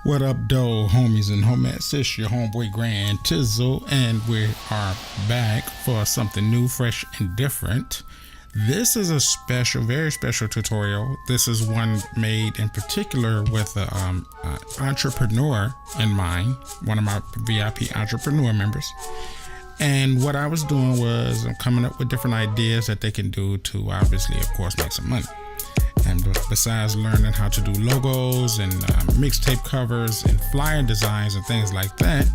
What up, though, homies and homettes? It's your homeboy Grand Tizzle, and we are back for something new, fresh, and different. This is a special, very special tutorial. This is one made in particular with an entrepreneur in mind, one of my VIP entrepreneur members. And what I was doing was I'm coming up with different ideas that they can do to obviously, of course, make some money. And besides learning how to do logos and mixtape covers and flyer designs and things like that,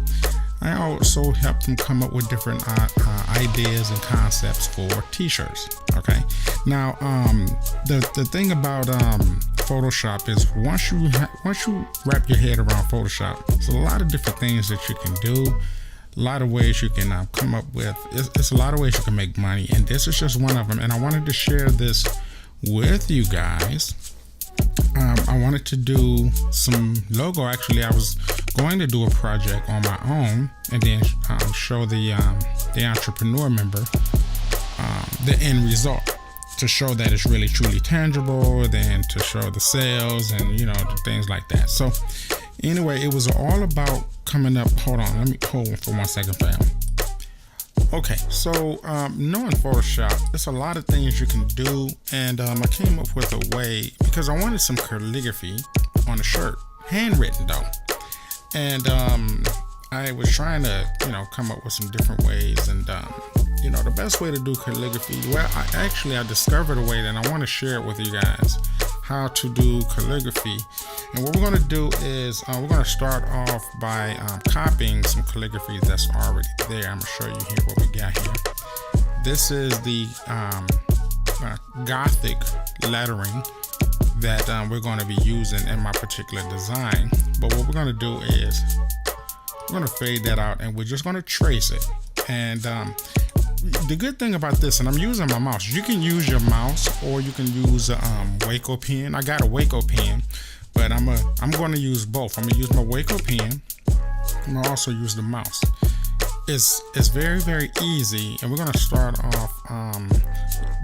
I also help them come up with different ideas and concepts for t-shirts. Okay. Now, the thing about Photoshop is once you wrap your head around Photoshop, there's a lot of different things that you can do. A lot of ways you can come up with. It's a lot of ways you can make money, and this is just one of them. And I wanted to share this with you guys. I wanted to do some logo. Actually, I was going to do a project on my own and then show the entrepreneur member the end result, to show that it's really truly tangible, then to show the sales and the things like that. So anyway, it was all about coming up. Hold on, let me hold on for 1 second, fam. Okay, so knowing Photoshop, there's a lot of things you can do, and I came up with a way because I wanted some calligraphy on the shirt, handwritten though, and I was trying to come up with some different ways, and the best way to do calligraphy, well, I discovered a way that I want to share it with you guys, how to do calligraphy. And what we're going to do is we're going to start off by copying some calligraphy that's already there. I'm going to show you here what we got here. This is the Gothic lettering that we're going to be using in my particular design. But what we're going to do is we're going to fade that out, and we're just going to trace it. And the good thing about this, and I'm using my mouse, you can use your mouse or you can use a Waco pen. I got a Waco pen, but I'm going to use both. I'm going to use my Waco pen. I'm going to also use the mouse. It's very, very easy, and we're going to start off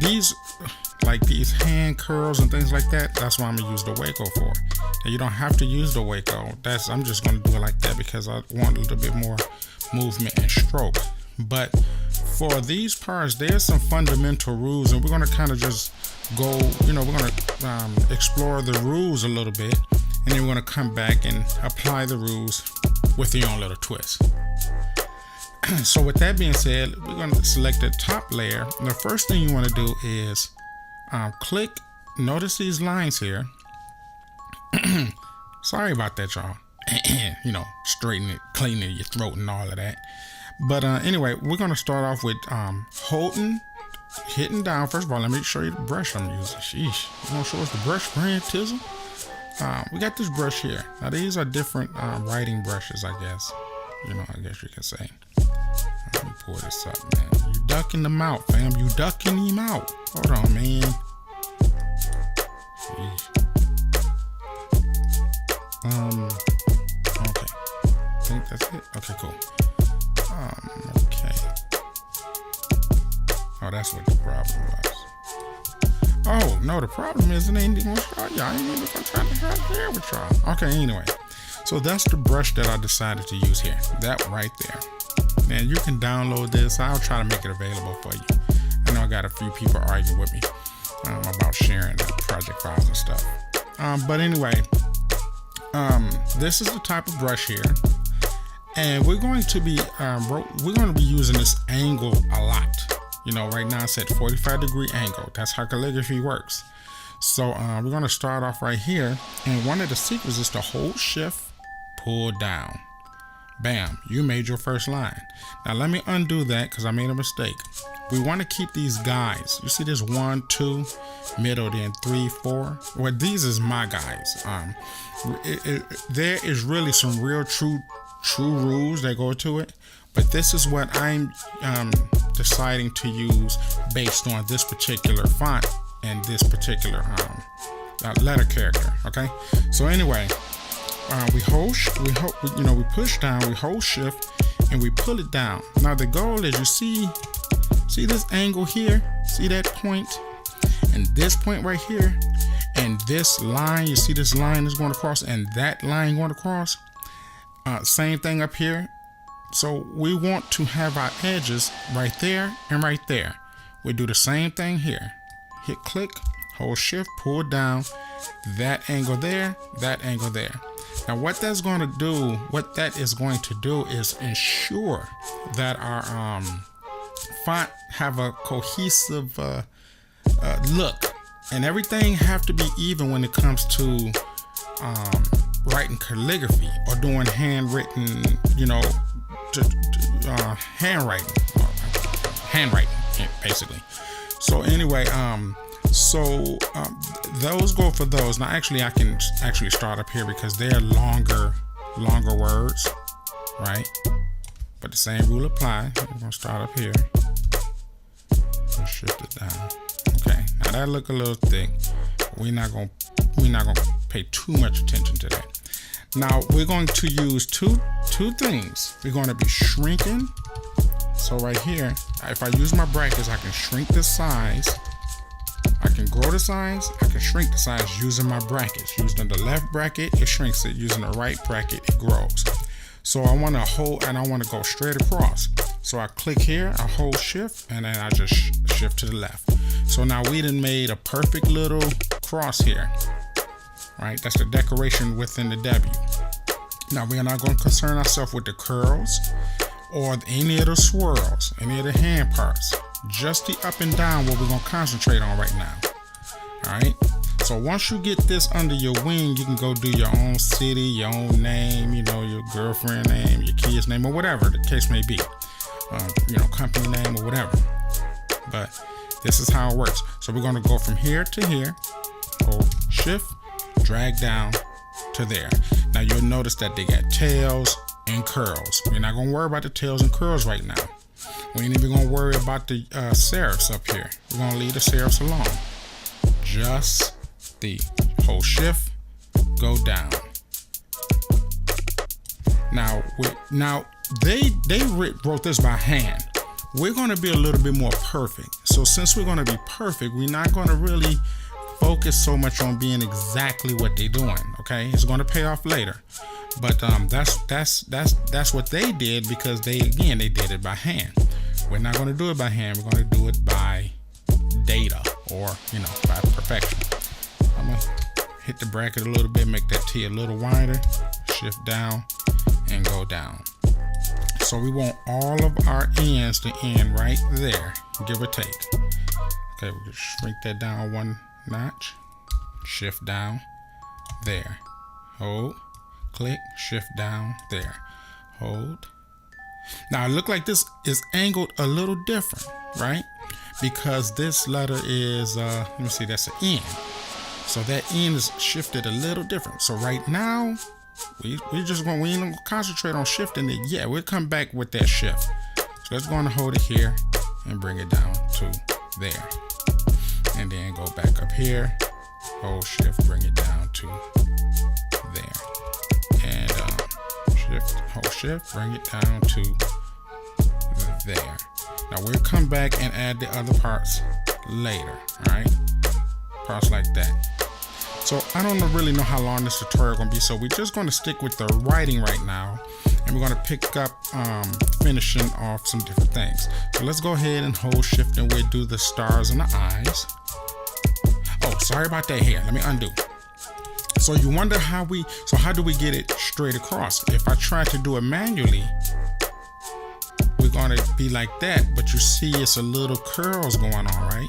these hand curls and things like that. That's why I'm going to use the Waco for. Now, you don't have to use the Waco. I'm just going to do it like that because I want a little bit more movement and stroke. But for these parts, there's some fundamental rules, and we're going to kind of just go, we're going to explore the rules a little bit, and then we're going to come back and apply the rules with your own little twist. So with that being said, we're going to select the top layer. And the first thing you want to do is click, notice these lines here. Sorry about that, y'all. Straighten it, cleaning your throat and all of that. But anyway, we're going to start off with hitting down. First of all, let me show you the brush I'm using. Sheesh. You want to show us the brush, Grand Tizzle? We got this brush here. Now, these are different writing brushes, I guess. I guess you can say. Let me pour this up, man. You ducking them out, fam. You ducking him out. Hold on, man. Sheesh. Okay. I think that's it. Okay, cool. Okay. Oh, that's what the problem was. Oh, no, the problem is it ain't even show y'all. I ain't even trying to share with y'all. Okay, anyway. So that's the brush that I decided to use here. That right there. And you can download this. I'll try to make it available for you. I know I got a few people arguing with me about sharing the project files and stuff. But anyway, this is the type of brush here. And we're going to be using this angle a lot. Right now it's at 45-degree angle. That's how calligraphy works. So we're going to start off right here. And one of the secrets is to hold shift, pull down. Bam, you made your first line. Now let me undo that because I made a mistake. We want to keep these guys. You see this 1, 2, middle, then 3, 4. Well, these is my guys. There is really some real true rules that go to it, but this is what I'm deciding to use based on this particular font and this particular letter character. Okay, so anyway, we push down, we hold shift, and we pull it down. Now the goal is, you see this angle here, see that point, and this point right here, and this line, you see this line is going across and that line going across, same thing up here. So we want to have our edges right there and right there. We do the same thing here. Hit click, hold shift, pull down, that angle there, that angle there. Now what that's going to do, what that is going to do is ensure that our font have a cohesive look, and everything have to be even when it comes to writing calligraphy or doing handwritten, you know, handwriting basically. So anyway, those go for those. Now actually I can actually start up here because they're longer words, right? But the same rule apply. We're gonna start up here. We'll shift it down. Okay, now that look a little thick. We're not gonna pay too much attention to that. Now we're going to use two things. We're going to be shrinking. So right here, if I use my brackets, I can shrink the size. I can grow the size. I can shrink the size using my brackets. Using the left bracket, it shrinks it. Using the right bracket, it grows. So I want to hold and I want to go straight across. So I click here, I hold shift, and then I just shift to the left. So now we done made a perfect little cross here. Right, that's the decoration within the W. Now we are not going to concern ourselves with the curls or any of the swirls, any of the hand parts. Just the up and down what we're going to concentrate on right now. All right. So once you get this under your wing, you can go do your own city, your own name, you know, your girlfriend name, your kid's name, or whatever the case may be. You know, company name or whatever. But this is how it works. So we're going to go from here to here. Hold shift. Drag down to there. Now you'll notice that they got tails and curls. We're not going to worry about the tails and curls right now. We ain't even going to worry about the serifs up here. We're going to leave the serifs alone. Just the hold shift, go down. Now they wrote this by hand. We're going to be a little bit more perfect. So since we're going to be perfect, we're not going to really focus so much on being exactly what they're doing. Okay, it's going to pay off later, but that's what they did because they did it by hand. We're not going to do it by hand. We're going to do it by data, or you know, by perfection. I'm gonna hit the bracket a little bit, make that T a little wider, shift down and go down. So we want all of our ends to end right there, give or take. Okay, we'll just shrink that down one notch, shift down there, hold, click, shift down there, hold. Now it look like this is angled a little different, right? Because this letter is let me see, that's an N, so that N is shifted a little different. So right now we ain't gonna concentrate on shifting it yet. We'll come back with that shift. So let's go on and hold it here and bring it down to there. And then go back up here, hold shift, bring it down to there. And shift, hold shift, bring it down to there. Now we'll come back and add the other parts later, all right? Parts like that. So I don't really know how long this tutorial is gonna be, so we're just gonna stick with the writing right now, and we're gonna pick up finishing off some different things. So let's go ahead and hold shift and we'll do the stars and the eyes. Oh, sorry about that here. Let me undo. So you wonder how do we get it straight across? If I try to do it manually, we're gonna be like that, but you see it's a little curls going on, right?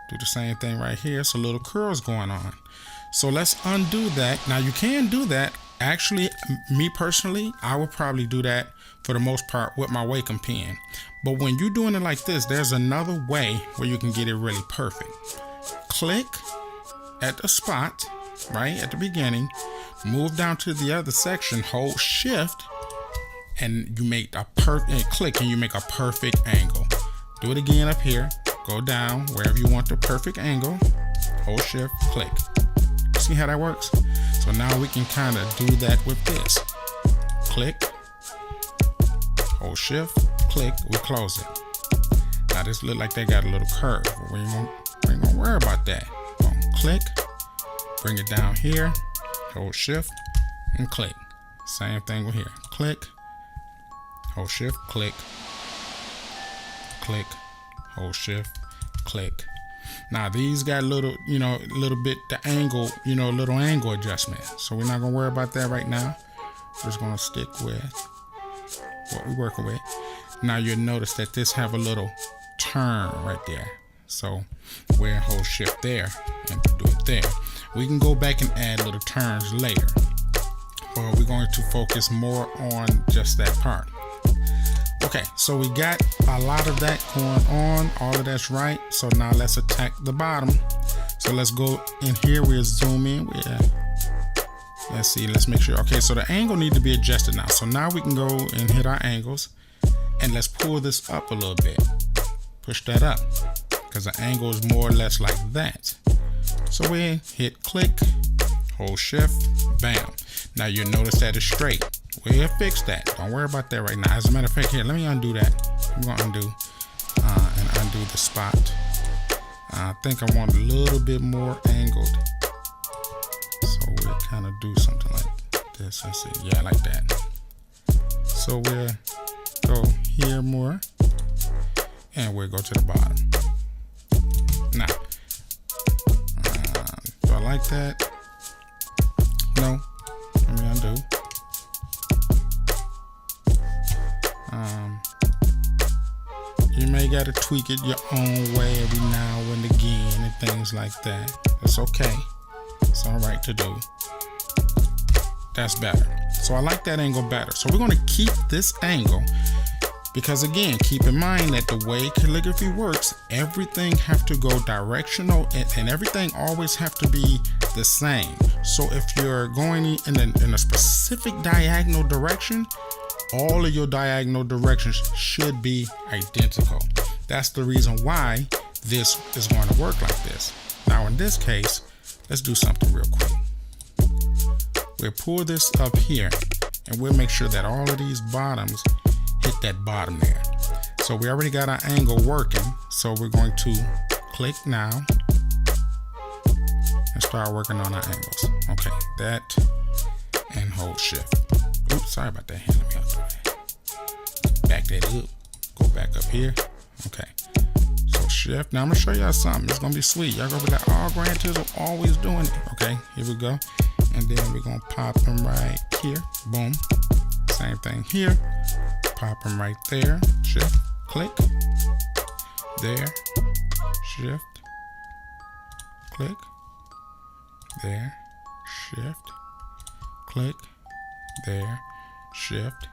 Do the same thing right here. It's a little curls going on. So let's undo that. Now you can do that. Actually, me personally, I would probably do that for the most part with my Wacom pen. But when you're doing it like this, there's another way where you can get it really perfect. Click at the spot, right at the beginning, move down to the other section, hold shift, and you make a perfect click and you make a perfect angle. Do it again up here, go down wherever you want the perfect angle, hold shift, click. See how that works? So now we can kind of do that with this. Click, hold shift, click, we close it. Now this look like they got a little curve. We ain't gonna worry about that. Click, bring it down here, hold shift and click. Same thing with here. Click, hold shift, click, click, hold shift, click. Now these got little, little bit the angle, little angle adjustment. So we're not gonna worry about that right now. We're just gonna stick with what we're working with. Now you'll notice that this have a little turn right there. So we'll hold shift there and do it there. We can go back and add little turns later, but we're going to focus more on just that part. Okay, so we got a lot of that going on. All of that's right. So now let's attack the bottom. So let's go in here. We'll zoom in. Let's see. Let's make sure. Okay, so the angle need to be adjusted now. So now we can go and hit our angles, and let's pull this up a little bit. Push that up because the angle is more or less like that. So we hit click, hold shift, bam. Now you'll notice that it's straight. We'll fix that. Don't worry about that right now. As a matter of fact, here, let me undo that. I'm gonna undo and undo the spot. I think I want a little bit more angled. So we'll kind of do something like this. Let's see. Yeah, like that. So we'll go here more, and we'll go to the bottom. Now, do I like that? No. Let me undo. You may gotta tweak it your own way every now and again and things like that. It's okay. It's all right to do. That's better. So I like that angle better. So we're gonna keep this angle because, again, keep in mind that the way calligraphy works, everything have to go directional and everything always have to be the same. So if you're going in a specific diagonal direction, all of your diagonal directions should be identical. That's the reason why this is going to work like this. Now in this case, let's do something real quick. We'll pull this up here and we'll make sure that all of these bottoms hit that bottom there. So we already got our angle working. So we're going to click now and start working on our angles. Okay, that and hold shift. Oops, sorry about that. Hand me out there. Back that up. Go back up here. Okay. So shift. Now I'm gonna show y'all something. It's gonna be sweet. Y'all gonna be like, oh, Grand Chisel always doing it. Okay, here we go. And then we're gonna pop them right here. Boom. Same thing here. Pop them right there. Shift. Click. There. Shift. Click. There. Shift. Click. There, shift,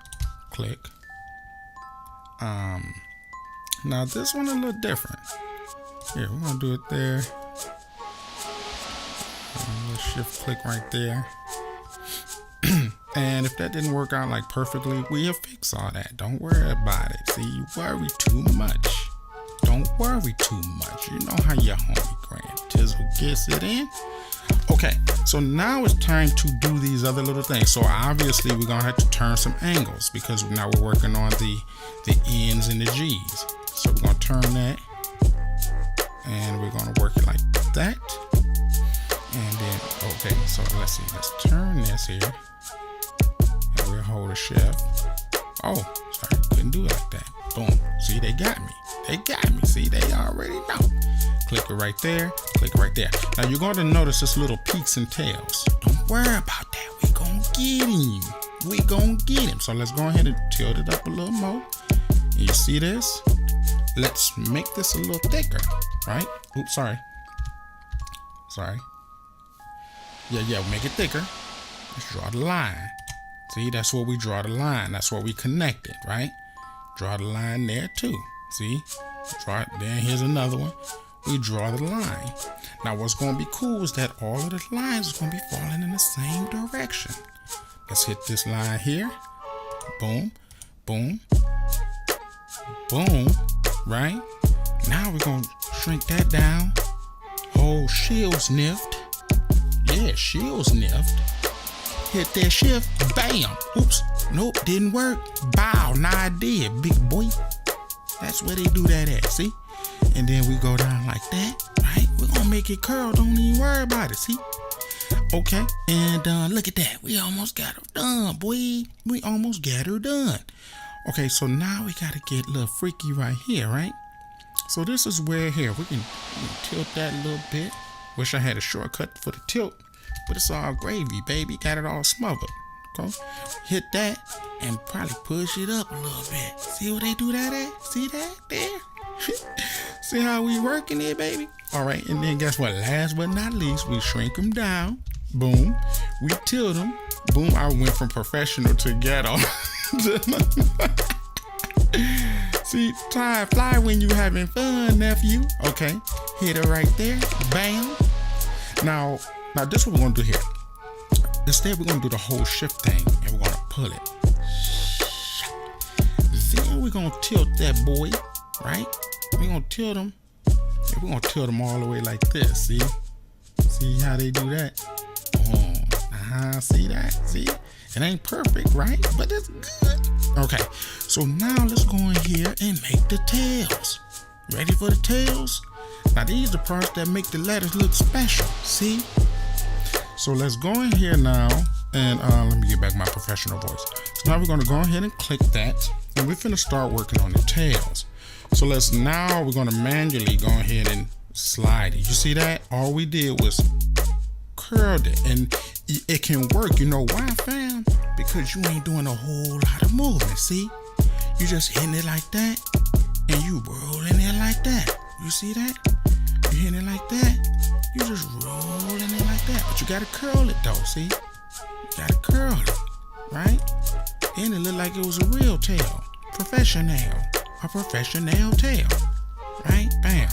click. Now this one a little different. Here, we're gonna do it there. Shift click right there. And if that didn't work out like perfectly, we'll fix all that. Don't worry about it. See, you worry too much. Don't worry too much. You know how your homie Grand Chisel gets it in. Okay, so now it's time to do these other little things. So obviously we're gonna have to turn some angles because now we're working on the N's and the G's. So we're gonna turn that and we're gonna work it like that. And then, okay, so let's see, let's turn this here and we'll hold a shift. Oh, sorry, couldn't do it like that. Boom, see, they got me. They got me, see, they already know. Click it right there, click it right there. Now you're going to notice this little peaks and tails. Don't worry about that. We gonna get him. We gonna get him. So let's go ahead and tilt it up a little more. And you see this? Let's make this a little thicker, right? Oops, sorry. Sorry. Yeah, make it thicker. Let's draw the line. See, that's where we draw the line. That's where we connect it, right? Draw the line there too. See? Draw it. Then here's another one. We draw the line. Now what's going to be cool is that all of the lines is going to be falling in the same direction. Let's hit this line here. Boom, boom, boom, right? Now we're going to shrink that down. Hold shield sniffed. Yeah, shield sniffed. Hit that shift, bam. Oops, nope, didn't work. Bow, now I did, big boy. That's where they do that at, see? And then we go down like that, right? We're gonna make it curl, don't even worry about it, see? Okay, and look at that. We almost got her done, boy. We almost got her done. Okay, so now we gotta get a little freaky right here, right? So this is where here we can tilt that a little bit. Wish I had a shortcut for the tilt, but it's all gravy, baby. Got it all smothered. Okay, hit that and probably push it up a little bit. See what they do that at? See that there? See how we working it, baby? All right, and then guess what? Last but not least, we shrink them down. Boom. We tilt them. Boom. I went from professional to ghetto. See, time fly when you having fun, nephew. Okay, hit it right there. Bam. Now this is what we're gonna do here. Instead, we're gonna do the whole shift thing, and we're gonna pull it. Then we're gonna tilt that boy, right? We're gonna tilt them. And we're gonna tilt them all the way like this. See how they do that? See that? See? It ain't perfect, right? But it's good. Okay, so now let's go in here and make the tails. Ready for the tails? Now these are the parts that make the letters look special. See? So let's go in here now and let me get back my professional voice. So now we're gonna go ahead and click that, and we're finna start working on the tails. So we're gonna manually go ahead and slide it. You see that? All we did was curled it, and it can work. You know why, fam? Because you ain't doing a whole lot of movement. See? You just hitting it like that, and you rolling it like that. You see that? You hitting it like that. You just rolling it like that. But you gotta curl it though. See? You gotta curl it, right? Then it looked like it was a real tail. Professional. A professional tail. Right? Bam.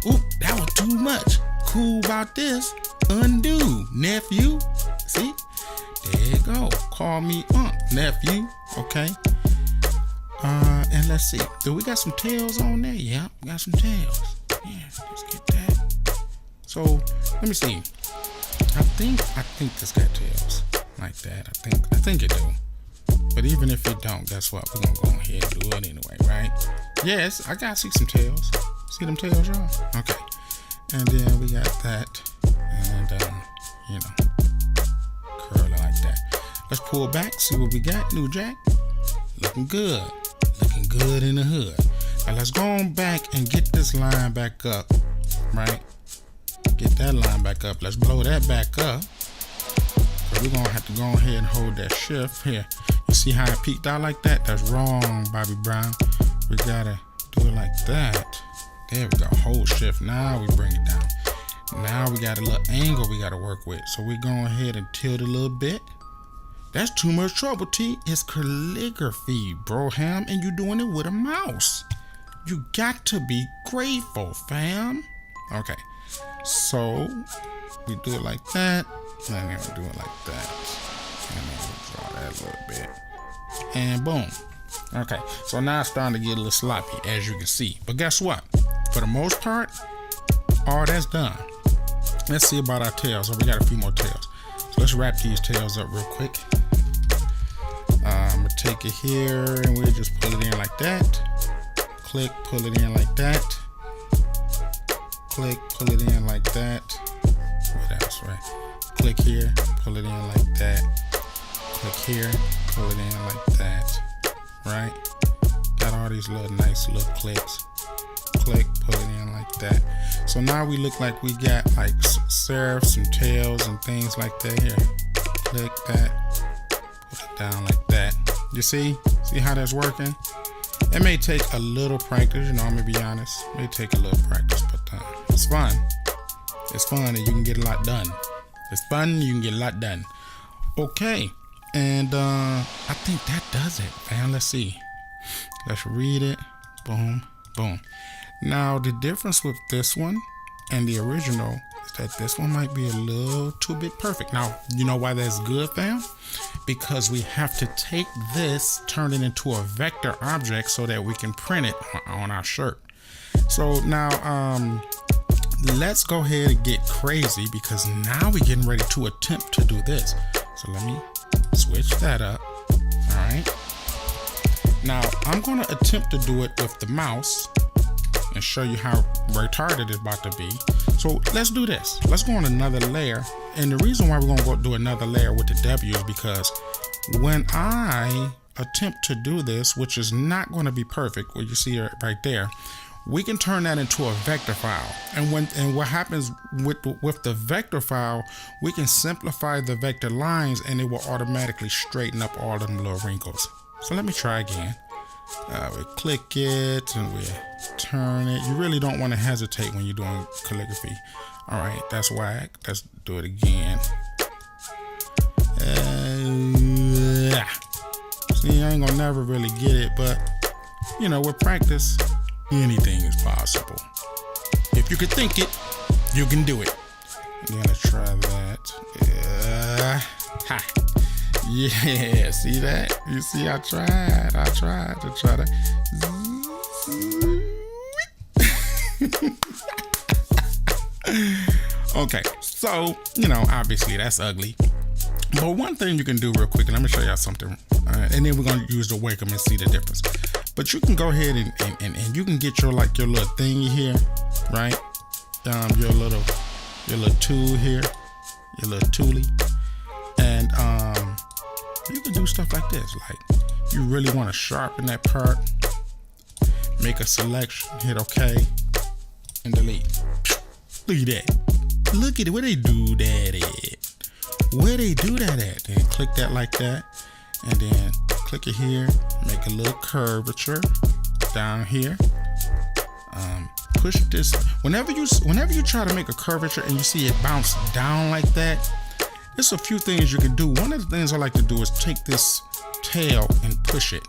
Oop, that was too much. Cool about this. Undo, nephew. See? There you go. Call me nephew. Okay. And let's see. Do we got some tails on there? Yeah, we got some tails. Yeah, let's get that. So let me see. I think this got tails like that. I think it do. But even if it don't, guess what? We're gonna go ahead and do it anyway, right? Yes, I gotta see some tails. See them tails, y'all? Okay. And then we got that. And curl it like that. Let's pull back, see what we got. New jack. Looking good. Looking good in the hood. Now let's go on back and get this line back up. Right? Get that line back up. Let's blow that back up. So we're gonna have to go ahead and hold that shift here. You see how it peeked out like that? That's wrong, Bobby Brown. We gotta do it like that. There we go. Hold shift. Now we bring it down. Now we got a little angle we gotta work with. So we go ahead and tilt a little bit. That's too much trouble, T. It's calligraphy, bro, ham, and you doing it with a mouse. You got to be grateful, fam. Okay, so we do it like that, and then we do it like that, and then we draw that a little bit, and boom. Okay, so now it's starting to get a little sloppy, as you can see. But guess what? For the most part, all that's done. Let's see about our tails. So we got a few more tails. So let's wrap these tails up real quick. I'm gonna take it here and we'll just pull it in like that. Click, pull it in like that. Click, pull it in like that. What else, right? Click here, pull it in like that. Click here, pull it in like that. Right? Got all these little nice little clicks. Click, pull it in like that. So now we look like we got like serifs and tails and things like that here. Click that, put it down like that. You see how that's working? It may take a little practice, you know, I'm gonna be honest. It may take a little practice, but it's fun. It's fun and you can get a lot done. It's fun, you can get a lot done. Okay, and I think that does it, man. Let's see. Let's read it. Boom, boom. Now the difference with this one and the original is that this one might be a little too bit perfect. Now, you know why that's good, fam? Because we have to take this, turn it into a vector object so that we can print it on our shirt. So now let's go ahead and get crazy because now we're getting ready to attempt to do this. So let me switch that up. All right. Now I'm going to attempt to do it with the mouse and show you how retarded it's about to be. So let's do this. Let's go on another layer And the reason why we're gonna go do another layer with the W is because when I attempt to do this, which is not going to be perfect, what you see right there, we can turn that into a vector file. And what happens with the vector file, we can simplify the vector lines and it will automatically straighten up all them little wrinkles. So let me try again. We click it and we turn it. You really don't want to hesitate when you're doing calligraphy. All right, that's whack. Let's do it again. See, I ain't gonna never really get it, but you know, with practice, anything is possible. If you could think it, you can do it. I'm gonna try that. Ha. Yeah, see that? You see, I tried to try to. Okay, so, you know, obviously that's ugly. But one thing you can do real quick, and let me show y'all something, and then we're gonna use the 𝗃𝗂𝗶𝗀𝘀 and see the difference. But you can go ahead and you can get your little thingy here, right? Your little tool here, your little toolie, and you can do stuff like this. Like, you really want to sharpen that part, make a selection, hit OK, and delete. Look at that. Look at it. Where they do that at? Where they do that at? Then click that like that, and then click it here, make a little curvature down here. Push this. Whenever you try to make a curvature and you see it bounce down like that, there's a few things you can do. One of the things I like to do is take this tail and push it,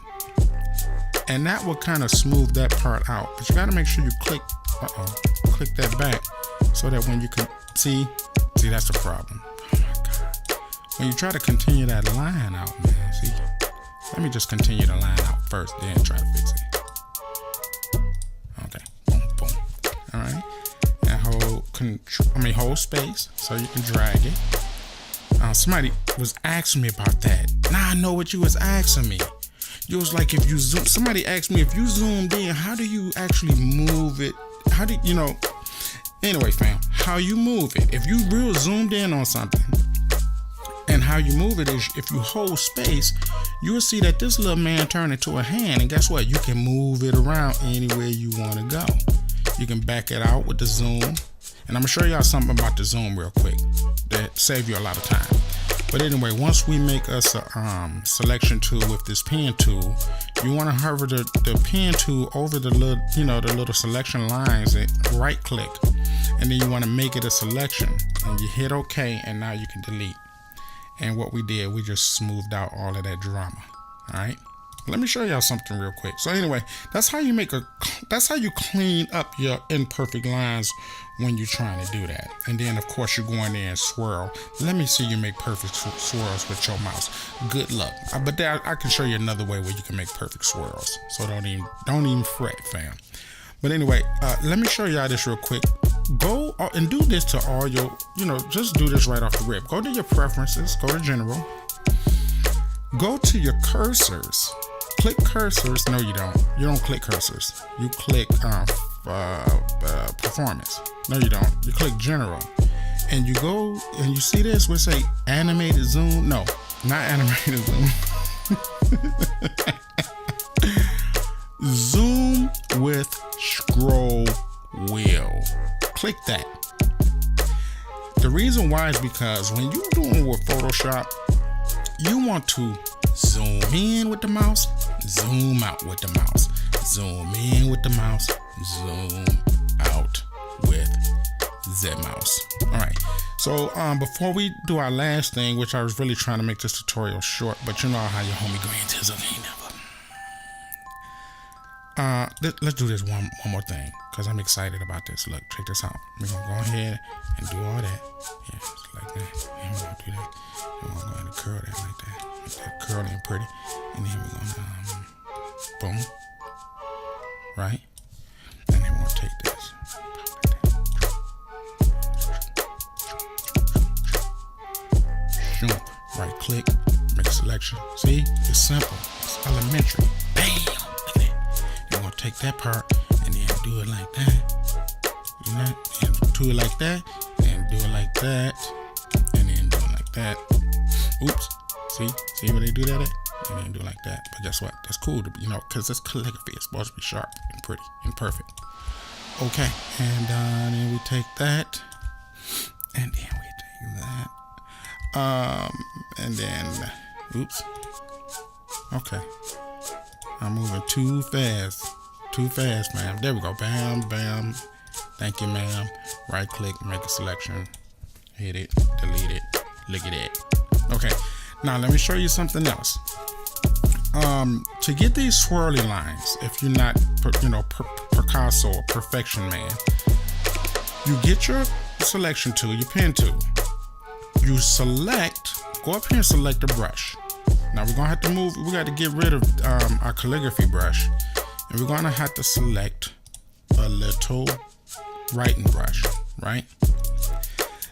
and that will kind of smooth that part out. But you got to make sure you click that back so that when you can see that's the problem. Oh my God. When you try to continue that line out, man, see, let me just continue the line out first, then try to fix it. Okay, boom, boom. All right, and hold space so you can drag it. Somebody was asking me about that. Now I know what you was asking me. You was like, if you zoom, somebody asked me, if you zoomed in, how do you actually move it? How do you know? Anyway, fam, how you move it? If you real zoomed in on something, and how you move it is, if you hold space, you will see that this little man turned into a hand, and guess what? You can move it around anywhere you want to go. You can back it out with the zoom, and I'm gonna show y'all something about the zoom real quick that save you a lot of time. But anyway, once we make us a selection tool with this pen tool, you want to hover the pen tool over the little, the little selection lines and right click, and then you want to make it a selection, and you hit OK, and now you can delete. And what we did, we just smoothed out all of that drama. All right, let me show y'all something real quick. So anyway, that's how you clean up your imperfect lines when you're trying to do that. And then of course you go in there and swirl. Let me see you make perfect swirls with your mouse. Good luck. But I can show you another way where you can make perfect swirls. So don't even fret, fam. But anyway, let me show y'all this real quick. Go and do this to all your, just do this right off the rip. Go to your preferences, go to general, go to your cursors, click cursors. No, you don't click cursors. You click performance. No, you don't. You click general, and you go and you see this. We say animated zoom. No, not animated zoom. Zoom with scroll wheel. Click that. The reason why is because when you're doing with Photoshop, you want to zoom in with the mouse, zoom out with the mouse, zoom in with the mouse, zoom out with the mouse. All right. So before we do our last thing, which I was really trying to make this tutorial short, but you know how your homie Grand Tizzle ain't never. Let's do this one more thing, because I'm excited about this. Look, check this out. We're gonna go ahead and do all that. Yeah, just like that. And we're gonna do that. And we're gonna go ahead and curl that like that. Make that curly and pretty. And then we're gonna boom. Right? And then we're gonna take this. Shoom. Right click, make a selection. See? It's simple. It's elementary. Bam! Take that part and then do it like that, and do it like that, and do it like that, that. Oops. See where they do that at? They didn't do it like that. But guess what? That's cool to be, because it's calligraphy. It's supposed to be sharp and pretty and perfect. Okay, and then we take that, and then we take that, and then, oops. Okay, I'm moving too fast, ma'am. There we go. Bam, bam. Thank you, ma'am. Right click, make a selection, hit it, delete it. Look at that. Okay, now let me show you something else. To get these swirly lines, if you're not, Picasso or perfection man, you get your selection tool, your pen tool. You go up here and select a brush. Now we're gonna have to move. We got to get rid of our calligraphy brush, and we're gonna have to select a little writing brush, right?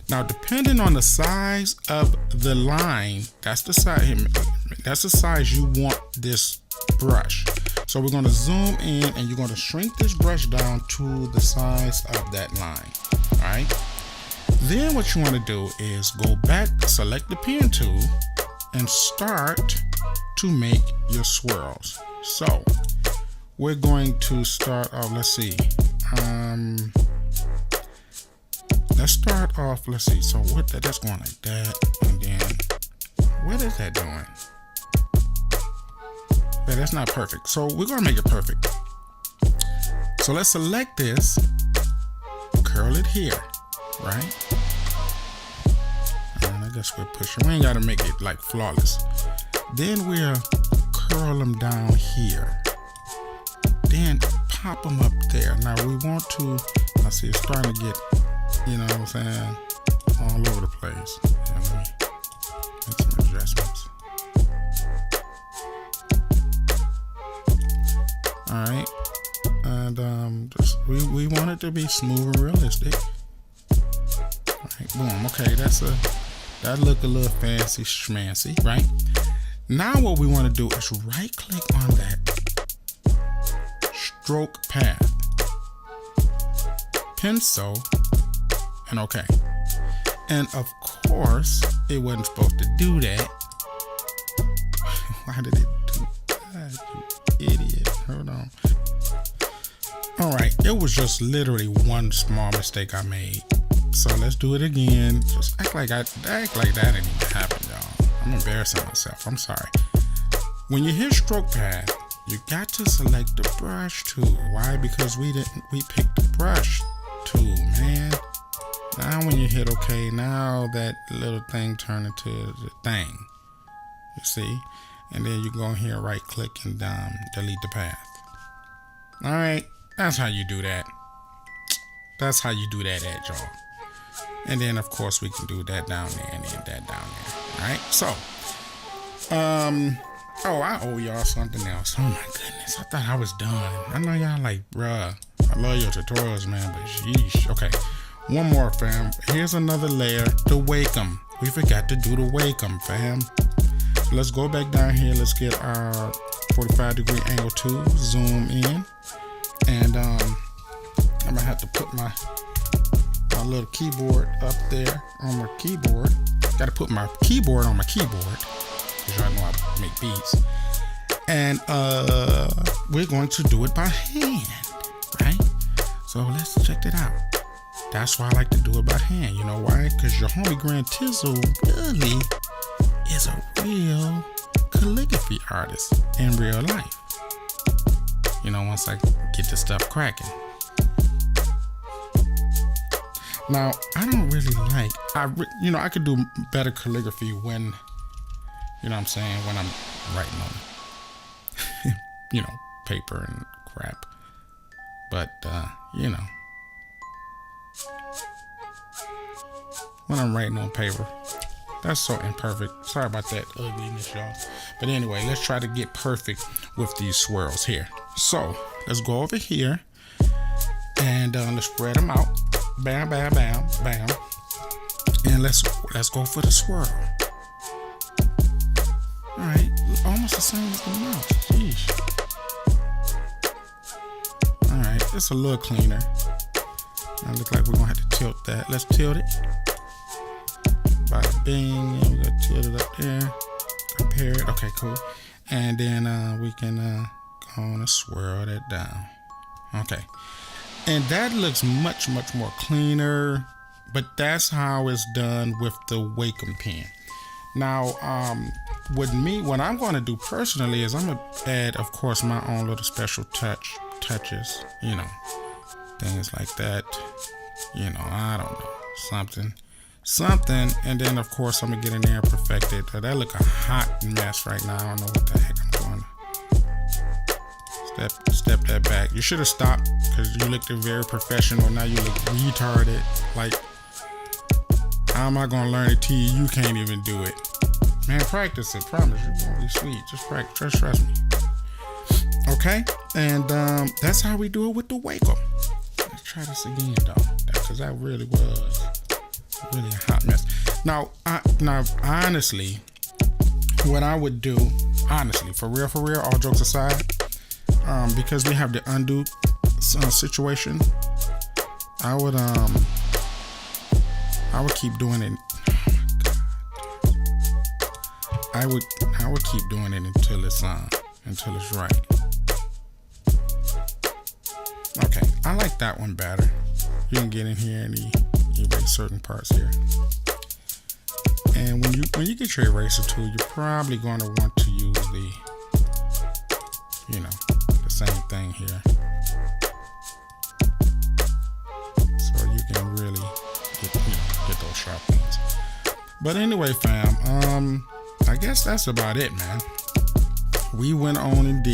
Now, depending on the size of the line, that's the size you want this brush. So we're going to zoom in, and you're going to shrink this brush down to the size of that line. All right. Then what you want to do is go back, select the pen tool, and start to make your swirls. So we're going to start off. Let's see. Let's start off, let's see, so that's going like that, and then, what is that doing? Yeah, that's not perfect, so we're going to make it perfect. So let's select this, curl it here, right? And I guess we'll push it, we ain't got to make it like flawless. Then we'll curl them down here. Then pop them up there. Now we want to, let's see, it's starting to get, you know what I'm saying, all over the place. Yeah, let me make some adjustments. All right, and just we want it to be smooth and realistic. All right, boom. Okay, that look a little fancy schmancy, right? Now what we want to do is right click on that stroke path, pencil, and okay. And of course, it wasn't supposed to do that. Why did it do that, you idiot? Hold on. All right, it was just literally one small mistake I made. So let's do it again. Just act like that didn't even happen, y'all. I'm embarrassing myself. I'm sorry. When you hit stroke path, you got to select the brush tool. Why? Because we picked the brush tool, man. Now when you hit OK, now that little thing turned into the thing. You see? And then you go in here, right click, and delete the path. All right, that's how you do that. That's how you do that, y'all. And then of course we can do that down there and then that down there. All right, so oh, I owe y'all something else. Oh my goodness, I thought I was done. I know y'all like, bruh, I love your tutorials, man, but sheesh. Okay, one more, fam. Here's another layer, the 𝗃𝗂𝗶𝗀. We forgot to do the 𝗃𝗂𝗶𝗀, fam. So let's go back down here. Let's get our 45-degree angle tool, zoom in, and I'm gonna have to put my little keyboard up there on my keyboard. Gotta put my keyboard on my keyboard, because y'all know I make beats. And we're going to do it by hand, right? So let's check it out. That's why I like to do it by hand. You know why? Because your homie 𝗃𝗂𝗃𝗀𝗃 really is a real calligraphy artist in real life. You know, once I get the stuff cracking. Now, I don't really like, I could do better calligraphy when, you know what I'm saying, when I'm writing on, paper and crap. But, when I'm writing on paper, that's so imperfect. Sorry about that ugliness, y'all. But anyway, let's try to get perfect with these swirls here. So, let's go over here and let's spread them out. Bam, bam, bam, bam. And let's go for the swirl. All right, almost the same as the mouth. Sheesh. All right, it's a little cleaner. It looks like we're gonna have to tilt that. Let's tilt it. bada bing, and we're gonna tilt it up there, compare it. Okay, cool. And then we can go on and swirl that down. Okay, and that looks much more cleaner. But that's how it's done with the Wacom pen. Now, with me, what I'm going to do personally is I'm going to add, of course, my own little special touches, you know, things like that, you know, I don't know, something, and then, of course, I'm going to get in there and perfect it. That look a hot mess right now. I don't know what the heck I'm doing. Step that back. You should have stopped because you looked very professional. Now you look retarded. Like, how am I gonna learn it to you? You can't even do it. Man, practice it. Promise you're gonna be sweet. Just practice. Just trust me. Okay? And that's how we do it with the Wacom. Let's try this again though. Because that really was really a hot mess. Now honestly, what I would do, honestly, for real, all jokes aside, because we have the undo situation, I would keep doing it. I would keep doing it until it's right. Okay, I like that one better. You can get in here and erase certain parts here. And when you get your eraser tool, you're probably going to want to use the, you know, the same thing here, so you can really get those sharp things. But anyway, fam, I guess that's about it, man. We went on and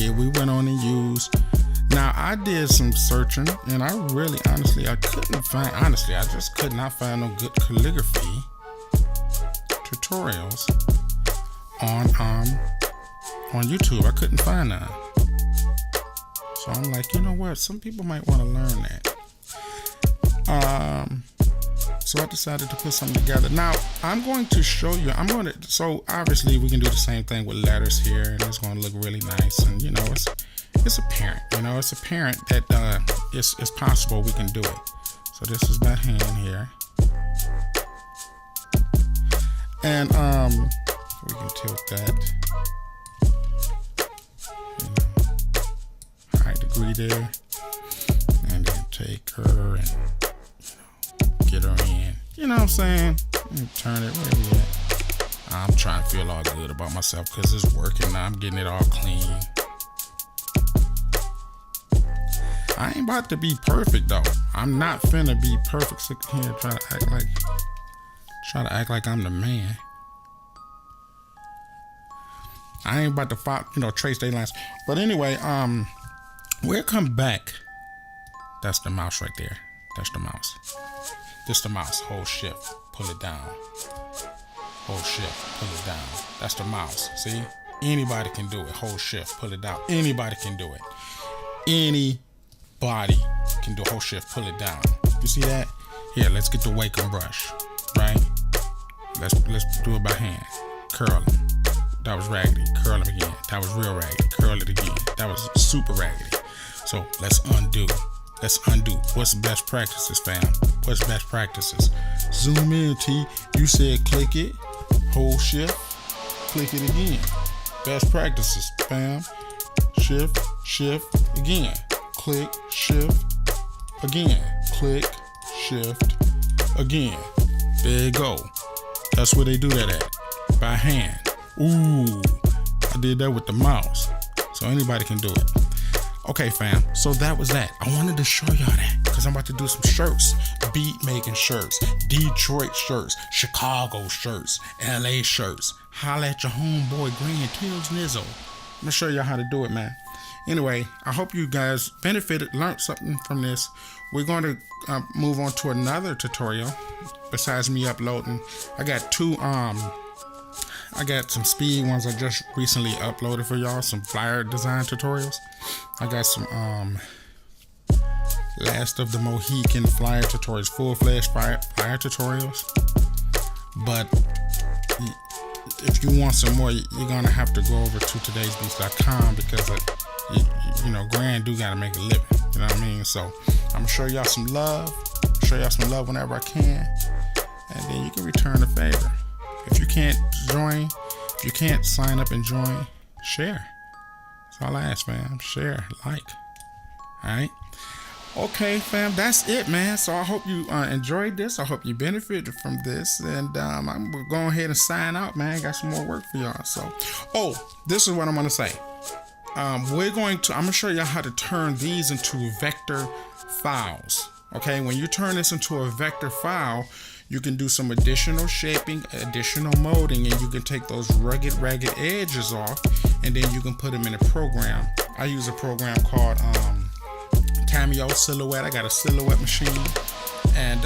used. Now, I did some searching, and I really, honestly, I just could not find no good calligraphy tutorials on YouTube. I couldn't find none. So I'm like, you know what? Some people might want to learn that. So I decided to put something together. Now, I'm going to show you, so obviously we can do the same thing with letters here, and it's going to look really nice. And, you know, it's apparent, that it's possible we can do it. So this is by hand here. And we can tilt that, high degree there, and then take her and get her in. You know what I'm saying? Turn it where we at. I'm trying to feel all good about myself because it's working now. I'm getting it all clean. I ain't about to be perfect though. I'm not finna be perfect sitting here trying to act like I'm the man. I ain't about to trace their lines. But anyway, we'll come back. That's the mouse right there. That's the mouse. This the mouse. Hold shift, pull it down. Hold shift, pull it down. That's the mouse. See? Anybody can do it. Hold shift, pull it down. Anybody can do it. Anybody can do hold shift, pull it down. You see that? Here, let's get the Wacom brush, right? Let's do it by hand. Curl it. That was raggedy. Curl it again. That was real raggedy. Curl it again. That was super raggedy. So let's undo. What's the best practices, fam? What's best practices? Zoom in, T. You said click it, hold shift, click it again. Best practices, fam. Shift, again. Click, shift, again. Click, shift, again. There you go. That's where they do that at. By hand. Ooh, I did that with the mouse. So anybody can do it. Okay, fam, so that was that. I wanted to show y'all that because I'm about to do some shirts, beat making shirts, Detroit shirts, Chicago shirts, LA shirts. Holla at your homeboy Grand 𝗃𝗂𝗃𝗀𝗃𝗀. I'm gonna show y'all how to do it, man. Anyway, I hope you guys benefited, learned something from this. We're going to move on to another tutorial besides me uploading. I got some speed ones I just recently uploaded for y'all, some flyer design tutorials. I got some Last of the Mohican flyer tutorials, full-fledged flyer tutorials. But if you want some more, you're gonna have to go over to todaysbeats.com because Grand do gotta make a living. You know what I mean? So I'm gonna show y'all some love. Whenever I can, and then you can return the favor. if you can't join, if you can't sign up and join, share. That's all I ask, fam. Share, like. All right. Okay, fam, that's it, man. So I hope you enjoyed this. I hope you benefited from this. And I'm going to go ahead and sign out, man. Got some more work for y'all. So, this is what I'm going to say. I'm going to show y'all how to turn these into vector files. Okay, when you turn this into a vector file, you can do some additional shaping, additional molding, and you can take those rugged, ragged edges off, and then you can put them in a program. I use a program called Cameo Silhouette. I got a silhouette machine, and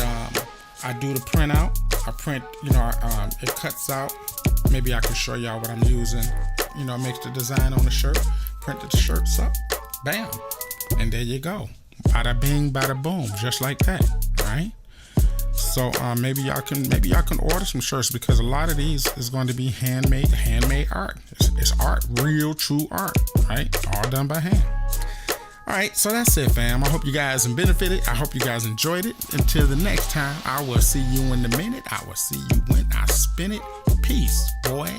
I do the printout. I print, it cuts out. Maybe I can show y'all what I'm using. Makes the design on the shirt, print the shirts up, bam, and there you go. Bada bing, bada boom, just like that, right? So maybe y'all can order some shirts, because a lot of these is going to be handmade art. It's art, real, true art, right? All done by hand. All right, so that's it, fam. I hope you guys benefited. I hope you guys enjoyed it. Until the next time, I will see you in a minute. I will see you when I spin it. Peace, boy.